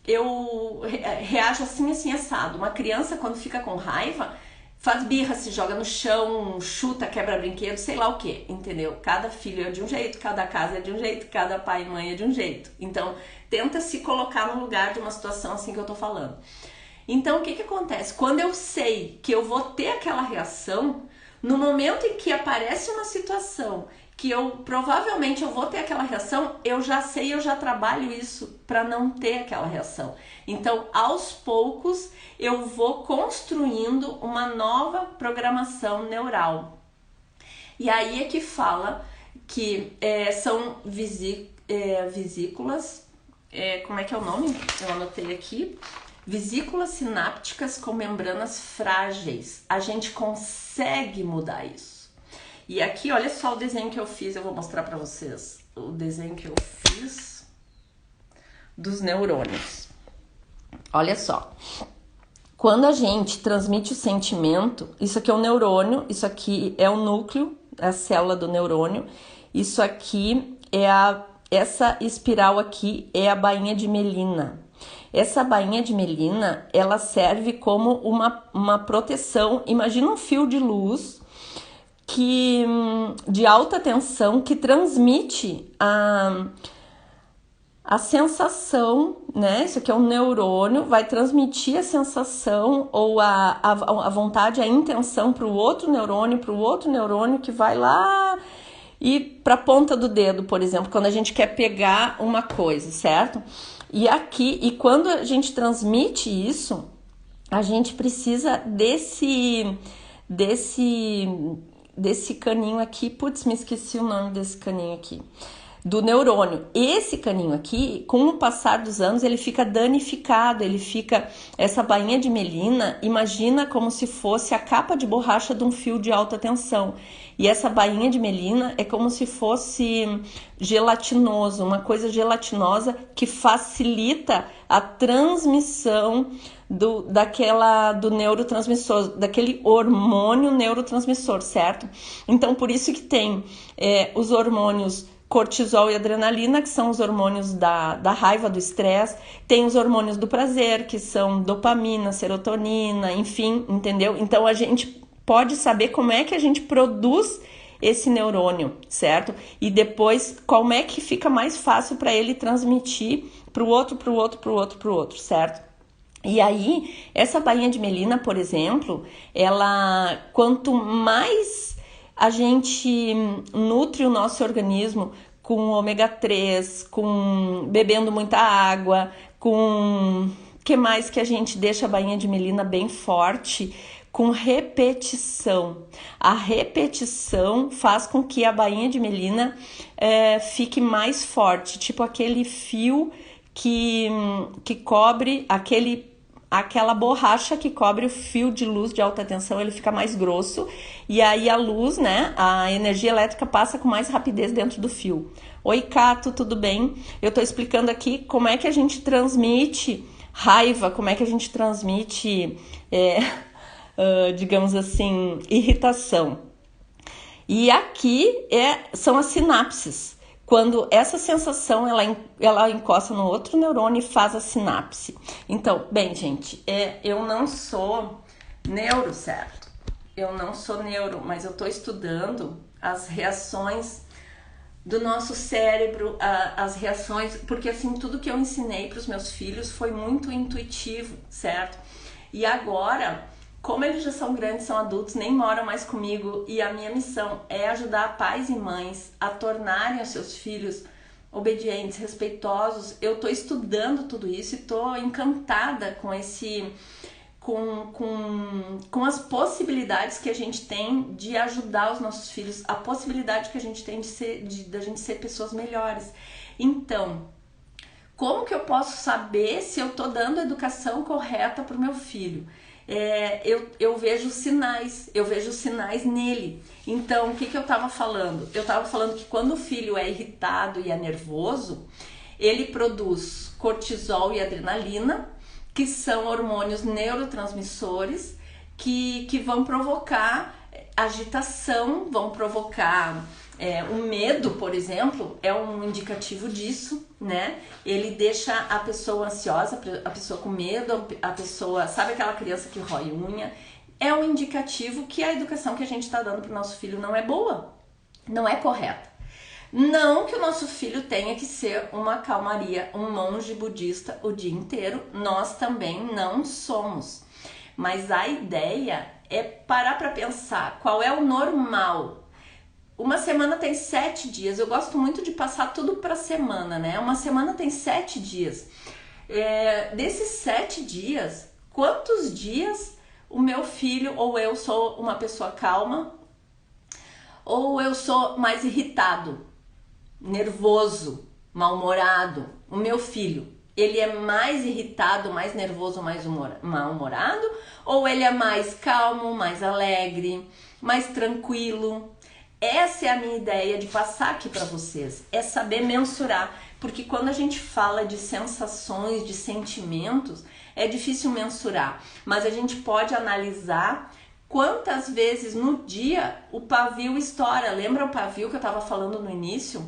eu reajo assim, assado. Uma criança, quando fica com raiva, faz birra, se joga no chão, chuta, quebra brinquedo, sei lá o que, entendeu? Cada filho é de um jeito, cada casa é de um jeito, cada pai e mãe é de um jeito. Então, tenta se colocar no lugar de uma situação assim que eu tô falando. Então, o que acontece? Quando eu sei que eu vou ter aquela reação, no momento em que aparece uma situação que provavelmente eu vou ter aquela reação, eu já sei, eu já trabalho isso para não ter aquela reação. Então, aos poucos, eu vou construindo uma nova programação neural. E aí é que fala que são vesículas, como é que é o nome? Eu anotei aqui. Vesículas sinápticas com membranas frágeis. A gente consegue mudar isso. E aqui, olha só o desenho que eu fiz, eu vou mostrar pra vocês o desenho que eu fiz dos neurônios. Olha só, quando a gente transmite o sentimento, isso aqui é o neurônio, isso aqui é o núcleo, a célula do neurônio, isso aqui essa espiral aqui é a bainha de mielina. Essa bainha de mielina, ela serve como uma proteção, imagina um fio de luz de alta tensão que transmite a sensação, né? Isso aqui é um neurônio, vai transmitir a sensação ou a vontade, a intenção para o outro neurônio que vai lá e para a ponta do dedo, por exemplo, quando a gente quer pegar uma coisa, certo? E quando a gente transmite isso, a gente precisa desse caninho aqui. Putz, me esqueci o nome desse caninho aqui. Do neurônio. Esse caninho aqui, com o passar dos anos, ele fica danificado, essa bainha de melina, imagina como se fosse a capa de borracha de um fio de alta tensão. E essa bainha de melina é como se fosse gelatinoso, uma coisa gelatinosa que facilita a transmissão do neurotransmissor, daquele hormônio neurotransmissor, certo? Então, por isso que tem os hormônios cortisol e adrenalina, que são os hormônios da raiva, do estresse. Tem os hormônios do prazer, que são dopamina, serotonina, enfim, entendeu? Então a gente pode saber como é que a gente produz esse neurônio, certo? E depois como é que fica mais fácil para ele transmitir para o outro, certo? E aí, essa bainha de melina, por exemplo, ela, quanto mais a gente nutre o nosso organismo com ômega 3, com bebendo muita água, com que mais que a gente deixa a bainha de melina bem forte, com repetição. A repetição faz com que a bainha de melina fique mais forte, tipo aquele fio que cobre aquela borracha que cobre o fio de luz de alta tensão, ele fica mais grosso e aí a luz, né, a energia elétrica passa com mais rapidez dentro do fio. Oi, Cato, tudo bem? Eu tô explicando aqui como é que a gente transmite raiva, como é que a gente transmite, digamos assim, irritação. E aqui são as sinapses. Quando essa sensação ela encosta no outro neurônio e faz a sinapse. Então, bem, gente, eu não sou neuro, certo? Eu não sou neuro, mas eu estou estudando as reações do nosso cérebro, as reações, porque assim, tudo que eu ensinei para os meus filhos foi muito intuitivo, certo? E agora, como eles já são grandes, são adultos, nem moram mais comigo, e a minha missão é ajudar pais e mães a tornarem os seus filhos obedientes, respeitosos. Eu tô estudando tudo isso e tô encantada com com as possibilidades que a gente tem de ajudar os nossos filhos, a possibilidade que a gente tem da gente ser pessoas melhores. Então, como que eu posso saber se eu tô dando a educação correta pro meu filho? Eu vejo sinais nele. Então, o que eu tava falando? Eu tava falando que quando o filho é irritado e é nervoso, ele produz cortisol e adrenalina, que são hormônios neurotransmissores que vão provocar agitação, vão provocar o medo, por exemplo, é um indicativo disso, né? Ele deixa a pessoa ansiosa, a pessoa com medo, a pessoa, sabe aquela criança que rói unha? É um indicativo que a educação que a gente está dando para o nosso filho não é boa, não é correta. Não que o nosso filho tenha que ser uma calmaria, um monge budista o dia inteiro, nós também não somos. Mas a ideia é parar para pensar qual é o normal. Uma semana tem 7 dias, eu gosto muito de passar tudo para semana, né? Uma semana tem 7 dias. Desses 7 dias, quantos dias o meu filho ou eu sou uma pessoa calma ou eu sou mais irritado, nervoso, mal-humorado? O meu filho, ele é mais irritado, mais nervoso, mais mal-humorado, ou ele é mais calmo, mais alegre, mais tranquilo? Essa é a minha ideia de passar aqui para vocês, é saber mensurar, porque quando a gente fala de sensações, de sentimentos, é difícil mensurar, mas a gente pode analisar quantas vezes no dia o pavio estoura. Lembra o pavio que eu estava falando no início?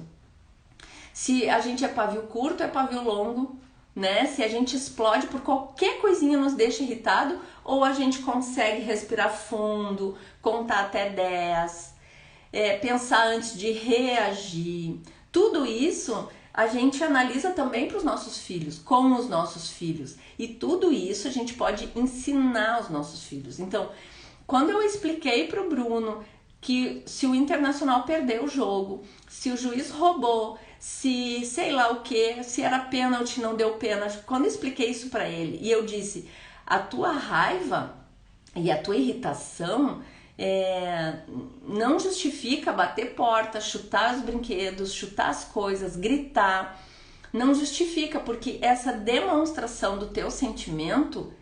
Se a gente é pavio curto, é pavio longo, né? Se a gente explode por qualquer coisinha nos deixa irritado, ou a gente consegue respirar fundo, contar até 10, pensar antes de reagir. Tudo isso a gente analisa também para os nossos filhos, com os nossos filhos. E tudo isso a gente pode ensinar aos nossos filhos. Então, quando eu expliquei para o Bruno que se o Internacional perdeu o jogo, se o juiz roubou, se sei lá o que, se era pênalti, não deu pênalti, quando eu expliquei isso para ele e eu disse, a tua raiva e a tua irritação não justifica bater porta, chutar os brinquedos, chutar as coisas, gritar, não justifica, porque essa demonstração do teu sentimento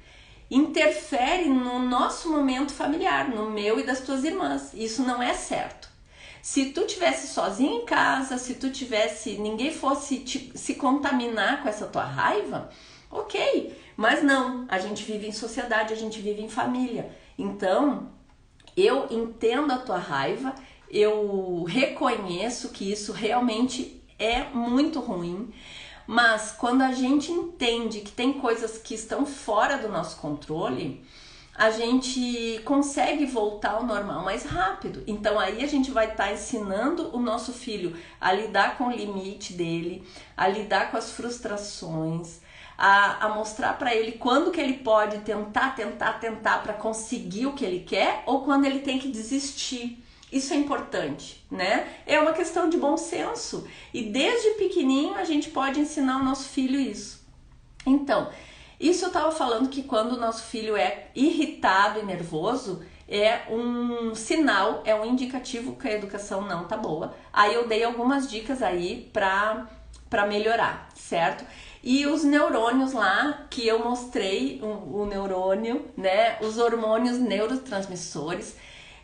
interfere no nosso momento familiar, no meu e das tuas irmãs. Isso não é certo. Se tu tivesse sozinho em casa, se tu tivesse, ninguém fosse se contaminar com essa tua raiva, ok. Mas não, a gente vive em sociedade, a gente vive em família. Então, eu entendo a tua raiva, eu reconheço que isso realmente é muito ruim. Mas quando a gente entende que tem coisas que estão fora do nosso controle, a gente consegue voltar ao normal mais rápido. Então aí a gente vai estar ensinando o nosso filho a lidar com o limite dele, a lidar com as frustrações, a mostrar para ele quando que ele pode tentar para conseguir o que ele quer ou quando ele tem que desistir. Isso é importante, né? É uma questão de bom senso. E desde pequenininho a gente pode ensinar o nosso filho isso. Então, isso eu estava falando que quando o nosso filho é irritado e nervoso, é um sinal, é um indicativo que a educação não tá boa. Aí eu dei algumas dicas aí para melhorar, certo? E os neurônios lá que eu mostrei, o neurônio, né? Os hormônios neurotransmissores.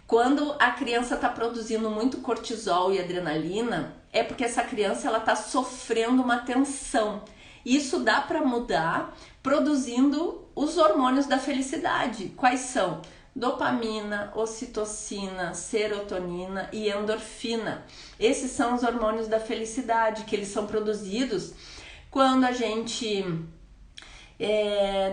Quando a criança está produzindo muito cortisol e adrenalina, é porque essa criança ela está sofrendo uma tensão. Isso dá para mudar produzindo os hormônios da felicidade. Quais são? Dopamina, ocitocina, serotonina e endorfina. Esses são os hormônios da felicidade, que eles são produzidos quando a gente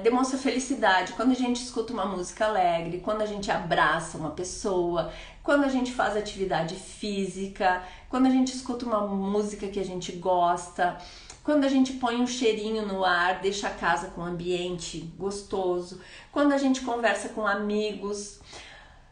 demonstra felicidade, quando a gente escuta uma música alegre, quando a gente abraça uma pessoa, quando a gente faz atividade física, quando a gente escuta uma música que a gente gosta, quando a gente põe um cheirinho no ar, deixa a casa com um ambiente gostoso, quando a gente conversa com amigos.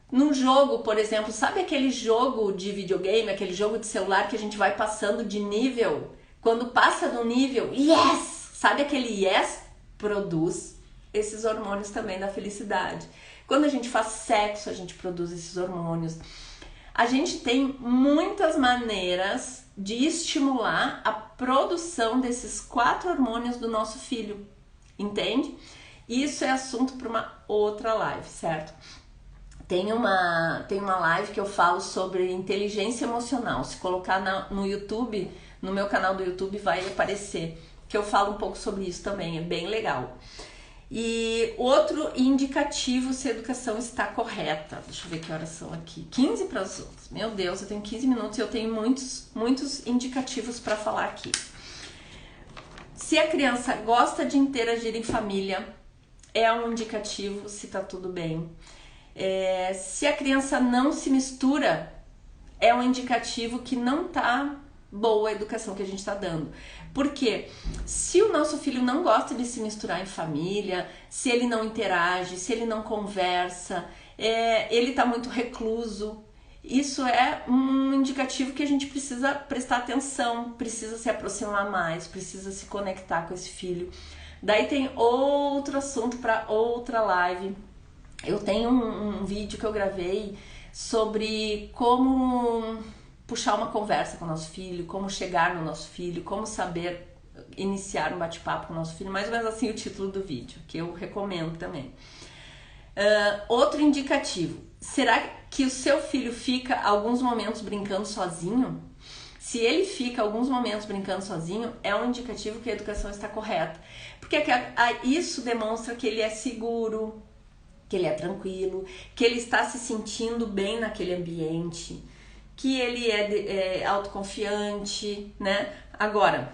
Num jogo, por exemplo, sabe aquele jogo de videogame, aquele jogo de celular que a gente vai passando de nível? Quando passa do nível, yes! Sabe aquele yes? Produz esses hormônios também da felicidade. Quando a gente faz sexo, a gente produz esses hormônios. A gente tem muitas maneiras de estimular a produção desses 4 hormônios do nosso filho, entende? Isso é assunto para uma outra live, certo? Tem uma live que eu falo sobre inteligência emocional. Se colocar no YouTube, no meu canal do YouTube vai aparecer, que eu falo um pouco sobre isso também, é bem legal. E outro indicativo se a educação está correta. Deixa eu ver que horas são aqui. 15 para as 11. Meu Deus, eu tenho 15 minutos e eu tenho muitos indicativos para falar aqui. Se a criança gosta de interagir em família, é um indicativo se está tudo bem. Se a criança não se mistura, é um indicativo que não está boa a educação que a gente está dando. Porque se o nosso filho não gosta de se misturar em família, se ele não interage, se ele não conversa, ele está muito recluso, isso é um indicativo que a gente precisa prestar atenção, precisa se aproximar mais, precisa se conectar com esse filho. Daí tem outro assunto para outra live. Eu tenho um vídeo que eu gravei sobre como puxar uma conversa com o nosso filho, como chegar no nosso filho, como saber iniciar um bate-papo com o nosso filho, mais ou menos assim o título do vídeo, que eu recomendo também. Outro indicativo, será que o seu filho fica alguns momentos brincando sozinho? Se ele fica alguns momentos brincando sozinho, é um indicativo que a educação está correta, porque isso demonstra que ele é seguro, que ele é tranquilo, que ele está se sentindo bem naquele ambiente, que ele é autoconfiante, né? Agora,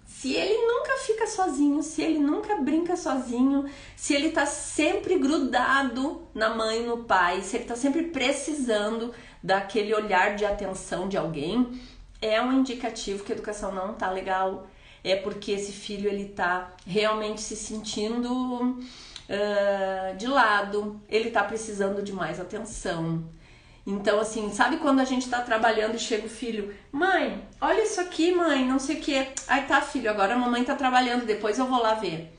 se ele nunca fica sozinho, se ele nunca brinca sozinho, se ele tá sempre grudado na mãe e no pai, se ele tá sempre precisando daquele olhar de atenção de alguém, é um indicativo que a educação não tá legal. É porque esse filho ele tá realmente se sentindo de lado, ele tá precisando de mais atenção. Então, assim, sabe quando a gente tá trabalhando e chega o filho, mãe, olha isso aqui, mãe, não sei o que. Aí tá, filho, agora a mamãe tá trabalhando, depois eu vou lá ver.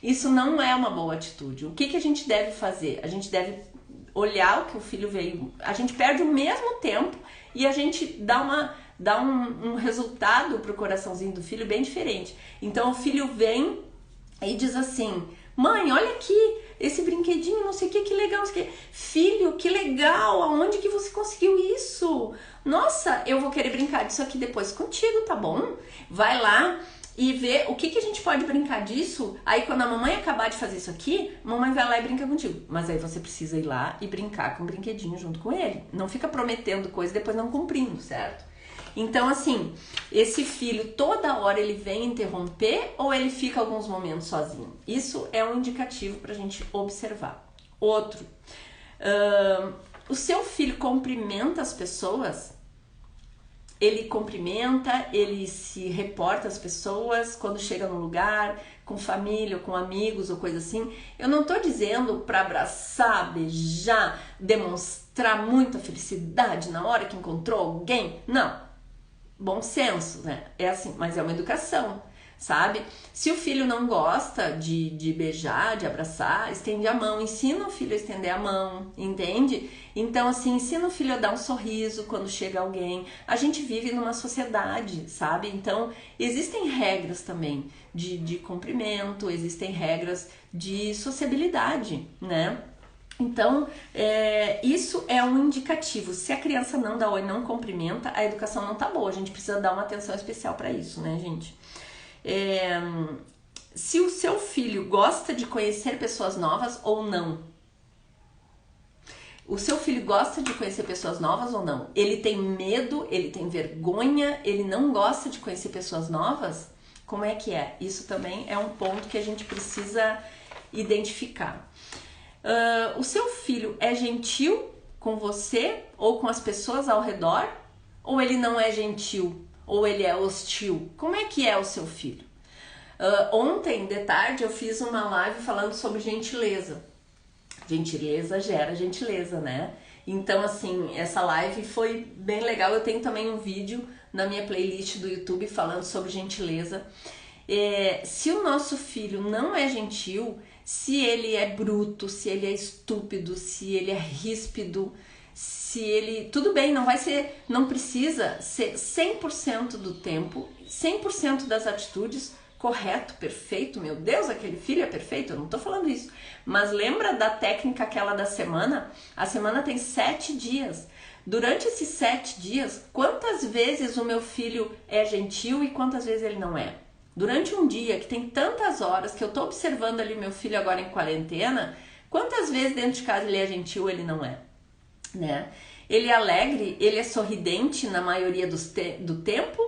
Isso não é uma boa atitude. O que a gente deve fazer? A gente deve olhar o que o filho veio. A gente perde o mesmo tempo e a gente dá um resultado pro coraçãozinho do filho bem diferente. Então o filho vem e diz assim, mãe, olha aqui, esse brinquedinho, não sei o que legal, não sei o que. Filho, que legal, aonde que você conseguiu isso? Nossa, eu vou querer brincar disso aqui depois contigo, tá bom? Vai lá e vê o que a gente pode brincar disso. Aí quando a mamãe acabar de fazer isso aqui, a mamãe vai lá e brinca contigo. Mas aí você precisa ir lá e brincar com o brinquedinho junto com ele. Não fica prometendo coisa e depois não cumprindo, certo? Então, assim, esse filho toda hora ele vem interromper ou ele fica alguns momentos sozinho? Isso é um indicativo pra gente observar. Outro, o seu filho cumprimenta as pessoas? Ele cumprimenta, ele se reporta às pessoas quando chega no lugar, com família, ou com amigos ou coisa assim. Eu não tô dizendo pra abraçar, beijar, demonstrar muita felicidade na hora que encontrou alguém. Não. Bom senso, né? É assim, mas é uma educação, sabe? Se o filho não gosta de beijar, de abraçar, estende a mão, ensina o filho a estender a mão, entende? Então, assim, ensina o filho a dar um sorriso quando chega alguém. A gente vive numa sociedade, sabe? Então, existem regras também de cumprimento, existem regras de sociabilidade, né? Então, isso é um indicativo. Se a criança não dá oi, não cumprimenta, a educação não tá boa. A gente precisa dar uma atenção especial para isso, né, gente? Se o seu filho gosta de conhecer pessoas novas ou não? O seu filho gosta de conhecer pessoas novas ou não? Ele tem medo, ele tem vergonha, ele não gosta de conhecer pessoas novas? Como é que é? Isso também é um ponto que a gente precisa identificar. O seu filho é gentil com você ou com as pessoas ao redor? Ou ele não é gentil? Ou ele é hostil? Como é que é o seu filho? Ontem de tarde eu fiz uma live falando sobre gentileza. Gentileza gera gentileza, né? Então, assim, essa live foi bem legal. Eu tenho também um vídeo na minha playlist do YouTube falando sobre gentileza. Se o nosso filho não é gentil, se ele é bruto, se ele é estúpido, se ele é ríspido, se ele... Tudo bem, não precisa ser 100% do tempo, 100% das atitudes correto, perfeito. Meu Deus, aquele filho é perfeito, eu não tô falando isso. Mas lembra da técnica aquela da semana? A semana tem 7 dias. Durante esses 7 dias, quantas vezes o meu filho é gentil e quantas vezes ele não é? Durante um dia que tem tantas horas que eu tô observando ali meu filho agora em quarentena, quantas vezes dentro de casa ele é gentil ou ele não é, né? Ele é alegre, ele é sorridente na maioria do tempo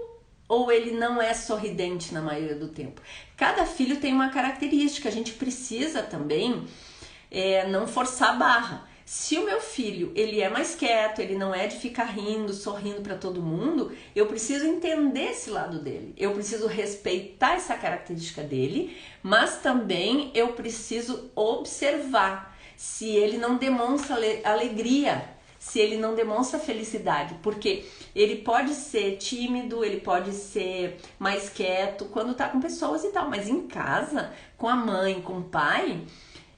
ou ele não é sorridente na maioria do tempo? Cada filho tem uma característica, a gente precisa também não forçar a barra. Se o meu filho, ele é mais quieto, ele não é de ficar rindo, sorrindo para todo mundo, eu preciso entender esse lado dele. Eu preciso respeitar essa característica dele, mas também eu preciso observar se ele não demonstra alegria, se ele não demonstra felicidade, porque ele pode ser tímido, ele pode ser mais quieto quando tá com pessoas e tal, mas em casa, com a mãe, com o pai...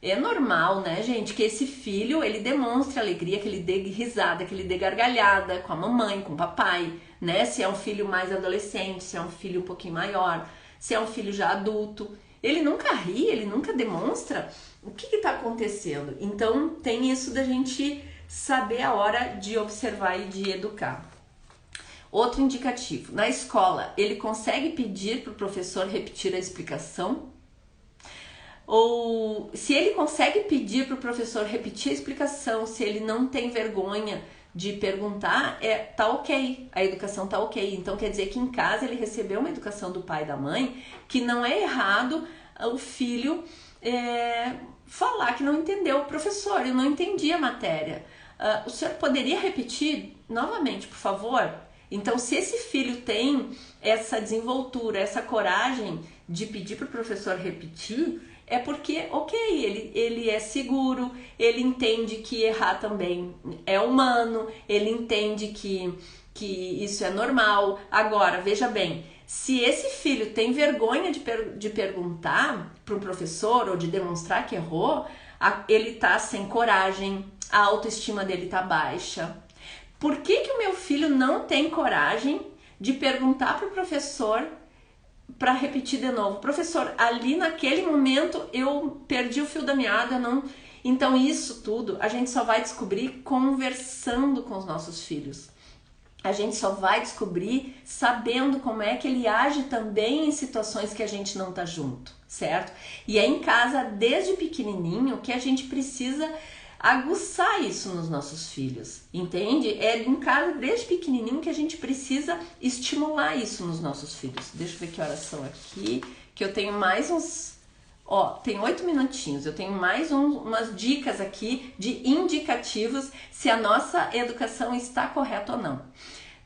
É normal, né, gente, que esse filho, ele demonstre alegria, que ele dê risada, que ele dê gargalhada com a mamãe, com o papai, né? Se é um filho mais adolescente, se é um filho um pouquinho maior, se é um filho já adulto. Ele nunca ri, ele nunca demonstra o que está acontecendo. Então, tem isso da gente saber a hora de observar e de educar. Outro indicativo, na escola, ele consegue pedir para o professor repetir a explicação? Ou se ele consegue pedir para o professor repetir a explicação, se ele não tem vergonha de perguntar, tá ok, a educação tá ok. Então quer dizer que em casa ele recebeu uma educação do pai e da mãe, que não é errado o filho falar que não entendeu. Professor, eu não entendi a matéria. o senhor poderia repetir novamente, por favor? Então, se esse filho tem essa desenvoltura, essa coragem de pedir para o professor repetir, é porque, ok, ele é seguro, ele entende que errar também é humano, ele entende que isso é normal. Agora, veja bem, se esse filho tem vergonha de perguntar para um professor ou de demonstrar que errou, ele tá sem coragem, a autoestima dele tá baixa. Por que o meu filho não tem coragem de perguntar para o professor para repetir de novo? Professor, ali naquele momento eu perdi o fio da meada, não... Então isso tudo a gente só vai descobrir conversando com os nossos filhos. A gente só vai descobrir sabendo como é que ele age também em situações que a gente não tá junto, certo? E é em casa, desde pequenininho, que a gente precisa aguçar isso nos nossos filhos, entende? É em casa, desde pequenininho, que a gente precisa estimular isso nos nossos filhos. Deixa eu ver que horas são aqui, que eu tenho mais uns... tem 8 minutinhos, eu tenho mais umas dicas aqui de indicativos se a nossa educação está correta ou não.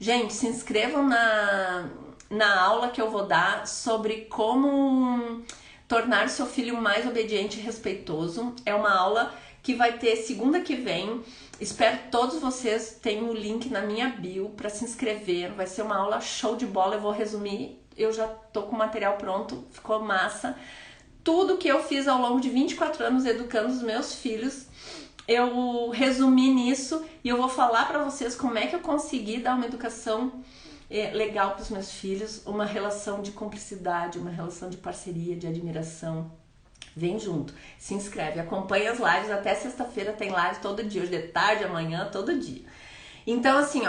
Gente, se inscrevam na aula que eu vou dar sobre como tornar seu filho mais obediente e respeitoso. É uma aula que vai ter segunda que vem. Espero que todos vocês tenham o link na minha bio para se inscrever. Vai ser uma aula show de bola, eu vou resumir. Eu já tô com o material pronto, ficou massa. Tudo que eu fiz ao longo de 24 anos educando os meus filhos, eu resumi nisso e eu vou falar para vocês como é que eu consegui dar uma educação legal para os meus filhos, uma relação de cumplicidade, uma relação de parceria, de admiração. Vem junto, se inscreve, acompanha as lives, até sexta-feira tem live todo dia, hoje de tarde, amanhã, todo dia. Então assim,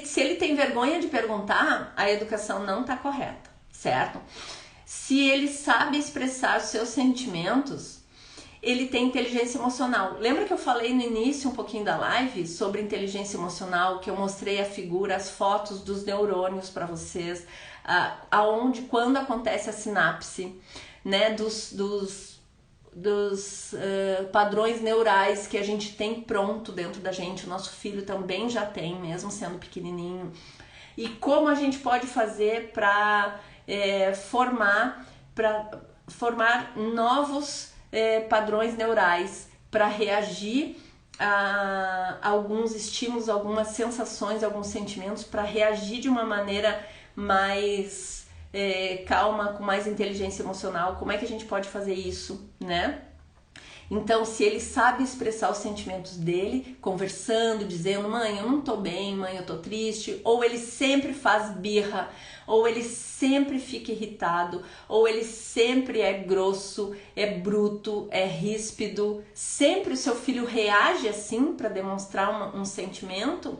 se ele tem vergonha de perguntar, a educação não tá correta, certo? Se ele sabe expressar os seus sentimentos, ele tem inteligência emocional. Lembra que eu falei no início um pouquinho da live sobre inteligência emocional, que eu mostrei a figura, as fotos dos neurônios para vocês, quando acontece a sinapse, né, dos padrões neurais que a gente tem pronto dentro da gente, o nosso filho também já tem, mesmo sendo pequenininho. E como a gente pode fazer para formar novos padrões neurais para reagir a alguns estímulos, algumas sensações, alguns sentimentos, para reagir de uma maneira mais calma, com mais inteligência emocional. Como é que a gente pode fazer isso, né? Então, se ele sabe expressar os sentimentos dele, conversando, dizendo, mãe, eu não tô bem, mãe, eu tô triste, ou ele sempre faz birra, ou ele sempre fica irritado, ou ele sempre é grosso, é bruto, é ríspido, sempre o seu filho reage assim para demonstrar um sentimento,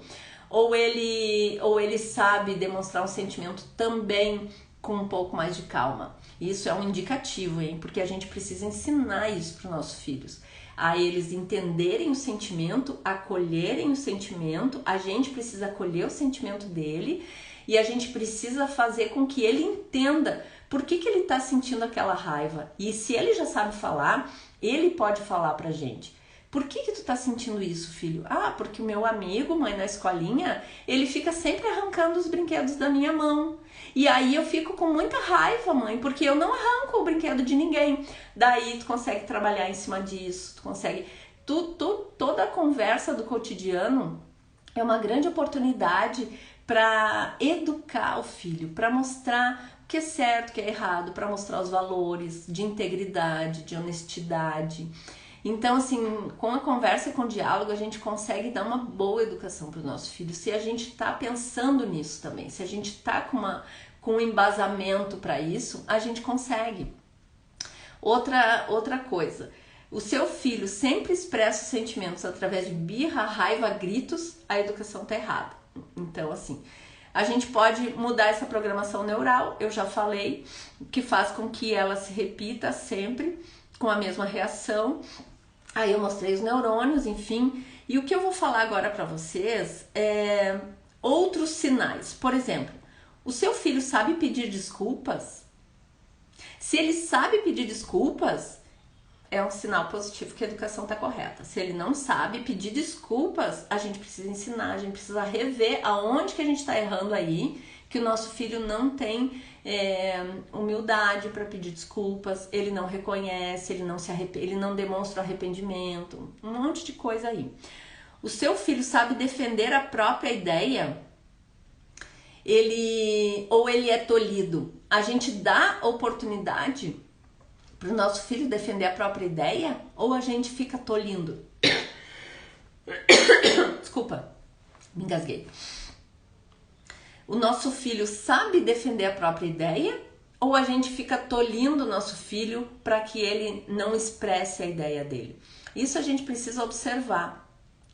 ou ele sabe demonstrar um sentimento também com um pouco mais de calma. Isso é um indicativo, hein? Porque a gente precisa ensinar isso para os nossos filhos, a eles entenderem o sentimento, acolherem o sentimento. A gente precisa acolher o sentimento dele e a gente precisa fazer com que ele entenda por que ele está sentindo aquela raiva. E se ele já sabe falar, ele pode falar pra gente. Por que tu tá sentindo isso, filho? Ah, porque o meu amigo, mãe, na escolinha, ele fica sempre arrancando os brinquedos da minha mão. E aí eu fico com muita raiva, mãe, porque eu não arranco o brinquedo de ninguém. Daí tu consegue trabalhar em cima disso, tu consegue... Toda a conversa do cotidiano é uma grande oportunidade para educar o filho, para mostrar o que é certo, o que é errado, para mostrar os valores de integridade, de honestidade. Então, assim, com a conversa e com o diálogo, a gente consegue dar uma boa educação para os nossos filhos, se a gente está pensando nisso também, se a gente está com um embasamento para isso, a gente consegue. Outra coisa, o seu filho sempre expressa os sentimentos através de birra, raiva, gritos, a educação está errada. Então, assim, a gente pode mudar essa programação neural, eu já falei, que faz com que ela se repita sempre com a mesma reação. Aí eu mostrei os neurônios, enfim. E o que eu vou falar agora para vocês é outros sinais. Por exemplo, o seu filho sabe pedir desculpas? Se ele sabe pedir desculpas, é um sinal positivo que a educação está correta. Se ele não sabe pedir desculpas, a gente precisa ensinar, a gente precisa rever aonde que a gente está errando aí, que o nosso filho não tem humildade para pedir desculpas, ele não reconhece, ele não demonstra arrependimento, um monte de coisa aí. O seu filho sabe defender a própria ideia, ou ele é tolhido? A gente dá oportunidade para o nosso filho defender a própria ideia, ou a gente fica tolhindo? Desculpa, me engasguei. O nosso filho sabe defender a própria ideia, ou a gente fica tolhindo o nosso filho para que ele não expresse a ideia dele? Isso a gente precisa observar.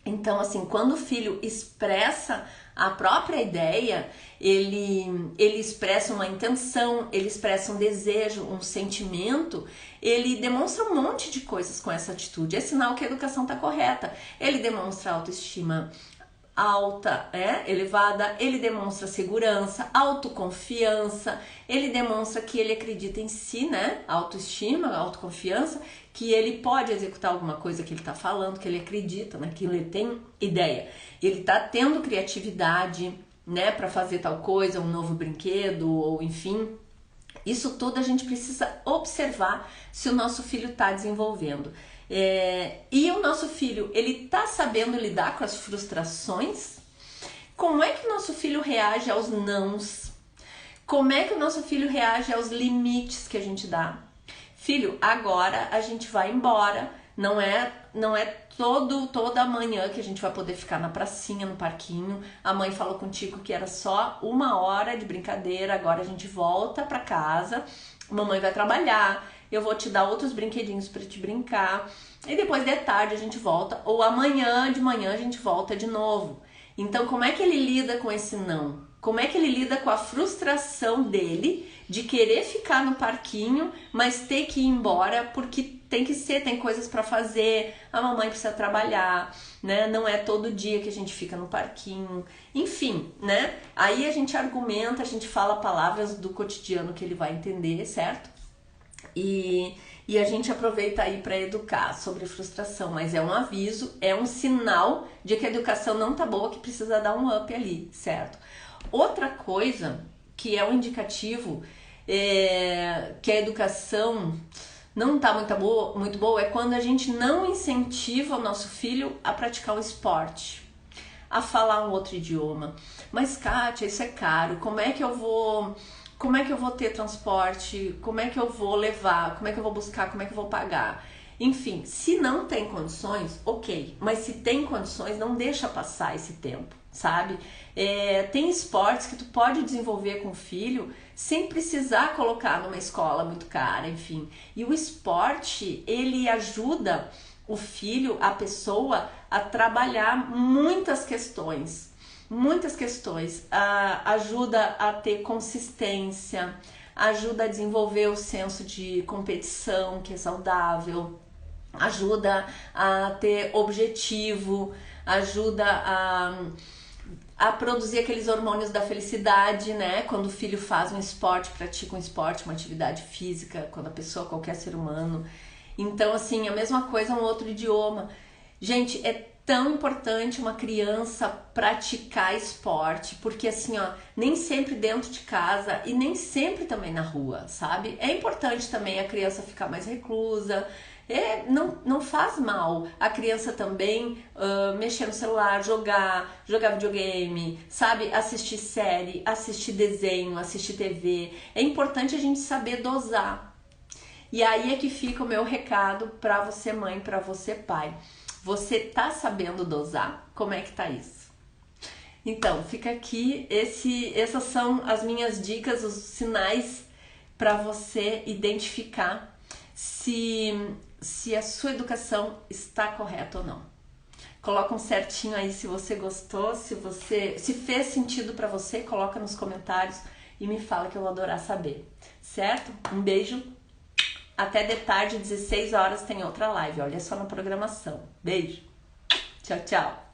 Então, assim, quando o filho expressa a própria ideia, ele expressa uma intenção, ele expressa um desejo, um sentimento, ele demonstra um monte de coisas com essa atitude. É sinal que a educação está correta. Ele demonstra autoestima alta, elevada, ele demonstra segurança, autoconfiança, ele demonstra que ele acredita em si, autoestima, autoconfiança, que ele pode executar alguma coisa que ele está falando, que ele acredita naquilo, ele tem ideia, ele está tendo criatividade, para fazer tal coisa, um novo brinquedo, ou enfim. Isso tudo a gente precisa observar se o nosso filho está desenvolvendo. E o nosso filho, ele tá sabendo lidar com as frustrações? Como é que o nosso filho reage aos nãos? Como é que o nosso filho reage aos limites que a gente dá? Filho, agora a gente vai embora, não é toda manhã que a gente vai poder ficar na pracinha, no parquinho. A mãe falou contigo que era só 1 hora de brincadeira, agora a gente volta pra casa, mamãe vai trabalhar, eu vou te dar outros brinquedinhos para te brincar, e depois de tarde a gente volta, ou amanhã de manhã a gente volta de novo. Então, como é que ele lida com esse não? Como é que ele lida com a frustração dele de querer ficar no parquinho, mas ter que ir embora porque tem coisas para fazer, a mamãe precisa trabalhar, Não é todo dia que a gente fica no parquinho, enfim, Aí a gente argumenta, a gente fala palavras do cotidiano que ele vai entender, certo? E a gente aproveita aí para educar sobre frustração, mas é um aviso, é um sinal de que a educação não tá boa, que precisa dar um up ali, certo? Outra coisa que é um indicativo que a educação não tá muito boa é quando a gente não incentiva o nosso filho a praticar um esporte, a falar um outro idioma. Mas, Kátia, isso é caro, como é que eu vou ter transporte, como é que eu vou levar, como é que eu vou buscar, como é que eu vou pagar? Enfim, se não tem condições, ok, mas se tem condições, não deixa passar esse tempo, sabe? Tem esportes que tu pode desenvolver com o filho sem precisar colocar numa escola muito cara, enfim. E o esporte, ele ajuda o filho, a pessoa, a trabalhar muitas questões, ajuda a ter consistência, ajuda a desenvolver o senso de competição, que é saudável, ajuda a ter objetivo, ajuda a produzir aqueles hormônios da felicidade, quando o filho faz um esporte, pratica um esporte, uma atividade física, quando a pessoa, qualquer ser humano. Então, assim, a mesma coisa, um outro idioma. Gente, é tão importante uma criança praticar esporte, porque assim, nem sempre dentro de casa e nem sempre também na rua, sabe? É importante também a criança ficar mais reclusa, não faz mal a criança também mexer no celular, jogar videogame, sabe? Assistir série, assistir desenho, assistir TV. É importante a gente saber dosar. E aí é que fica o meu recado para você mãe, para você pai. Você tá sabendo dosar? Como é que tá isso? Então, fica aqui, essas são as minhas dicas, os sinais para você identificar se a sua educação está correta ou não. Coloca um certinho aí se você gostou, se fez sentido para você, coloca nos comentários e me fala que eu vou adorar saber, certo? Um beijo. Até de tarde, 16 horas, tem outra live. Olha só na programação. Beijo. Tchau, tchau.